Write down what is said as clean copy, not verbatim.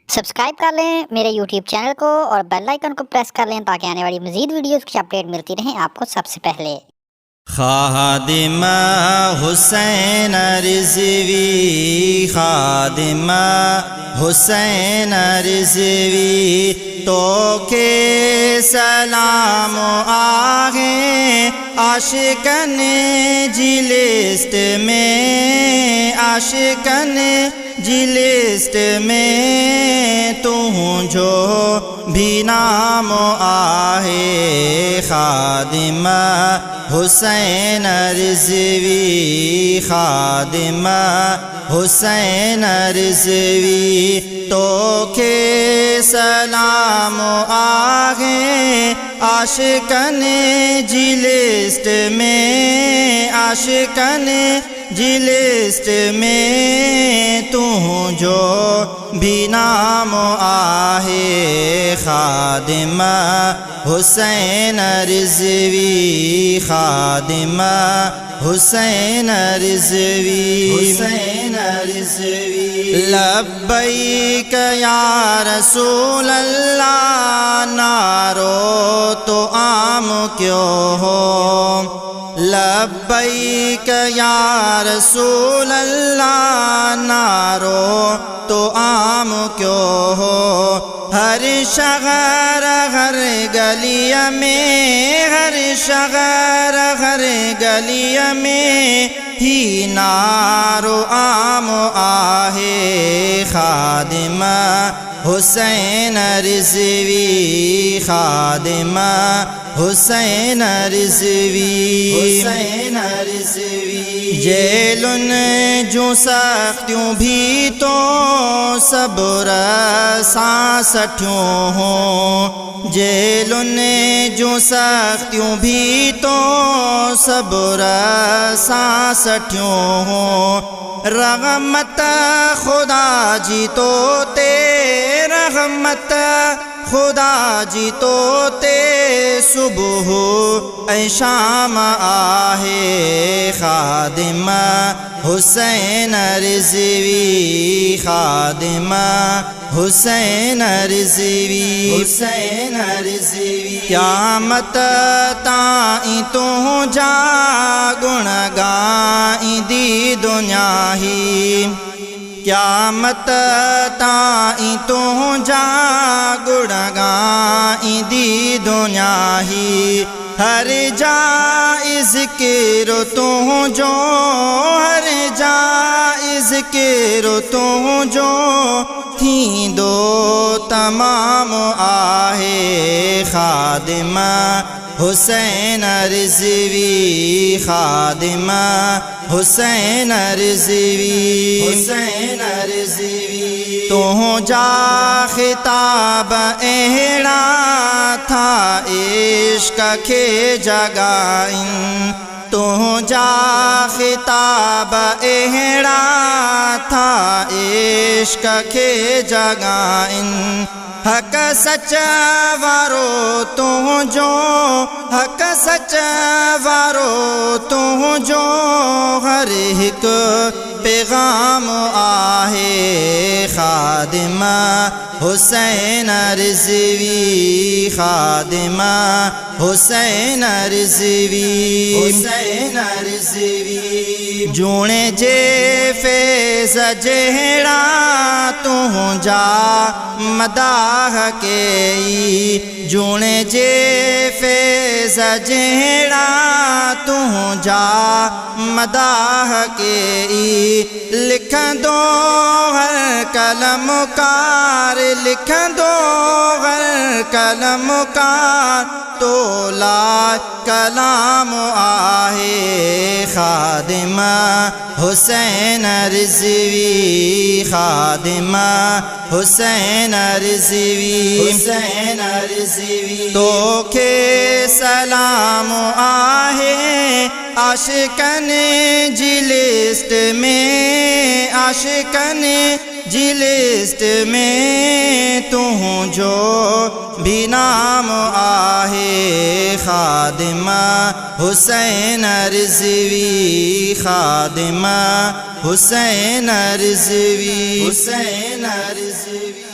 Subscribe कर लें मेरे यूट्यूब चैनल को और बेल आइकन को प्रेस कर लें ताकि आने वाली मज़ीद वीडियोज़ की अपडेट मिलती रहें आपको सबसे पहले। खादिमा हुसैन रिज़वी, खादिमा हुसैन रिज़वी, तो के सलाम आगे आशिकन जी लिस्ट में, आशिकन जी लिस्ट में तू जो भी नाम आहे। खादिमा हुसैन रिज़वी, खादिमा हुसैन रिज़वी, तो के सलाम आगे आशिकन जी लिस्ट में, आशिकन जी लिस्ट में तू जो भी नाम आहे। खादिमा हुसैन रिज़वी, खादिमा हुसैन रिज़वी, हुसैन रिज़वी। लब्बैक या रसूल अल्लाह, नारो तो आम क्यों हो। लब्बैक या रसूल अल्लाह, नारो तो आम क्यों हो। हर शहर हर गलिया में, हर शहर हर गलिया में ही नारो आम आहे। खादिमा हुसैन रिज़वी, खादिमा हुसैन रिज़वी, हुसैन रिज़वी। जेलुन जो सख्तियों भी तो सब्र सांसठियों हो। जेलुन जो सख्तियों भी तो सब्र सांसठियों हो। रहमत खुदा जी तो ते, रहमत खुदा जी तो ते सुबह शाम आहे। खादिमा हुसैन रिज़वी, खादिमा हुसैन रिज़वी, हुसैन रिज़वी। क़यामत ताईं तू जा गुण गाईंदी दुनिया ही। क़यामत ताईं तू जा गुण गाईंदी दुनिया ही। हर जाइज़ ज़िक्र तू जो, हर जाइज़ ज़िक्र तू जो थींदो तमाम आहे। खादिमा हुसैन रिज़वी, खादिमा हुसैन रिज़वी, हुसैन रिज़वी। तू जा खिताब अहिड़ा था इश्क के जगाइन। तू जा खिताब अहिड़ा था इश्क के जगाइन। हक सच वारो तू जो, हक सच वारो तू जो हर हिक पैगाम आहे। खादिमा हुसैन रिज़वी, खादिमा हुसैन रिज़वी, हुसैन रिज़वी। जूणे जे फैज़ जहिड़ा तू जा मदाह के। जूणे जे फैज़ जहिड़ा तू जा मदाह के। लिखंदो हर कलमकार, लिखंदो हर कलमकार तो ला कलाम आहे। खादिमा हुसैन रिज़वी, खादिमा हुसैन रिज़वी, हुसैन रिज़वी। तो के सलाम आहे आशिकन जी लिस्ट में, आशिकन जी लिस्ट में तू जो भी नाम आहे खादिमा हुसैन रिज़वी खादिमा हुसैन रिज़वी हुसैन रिज़वी।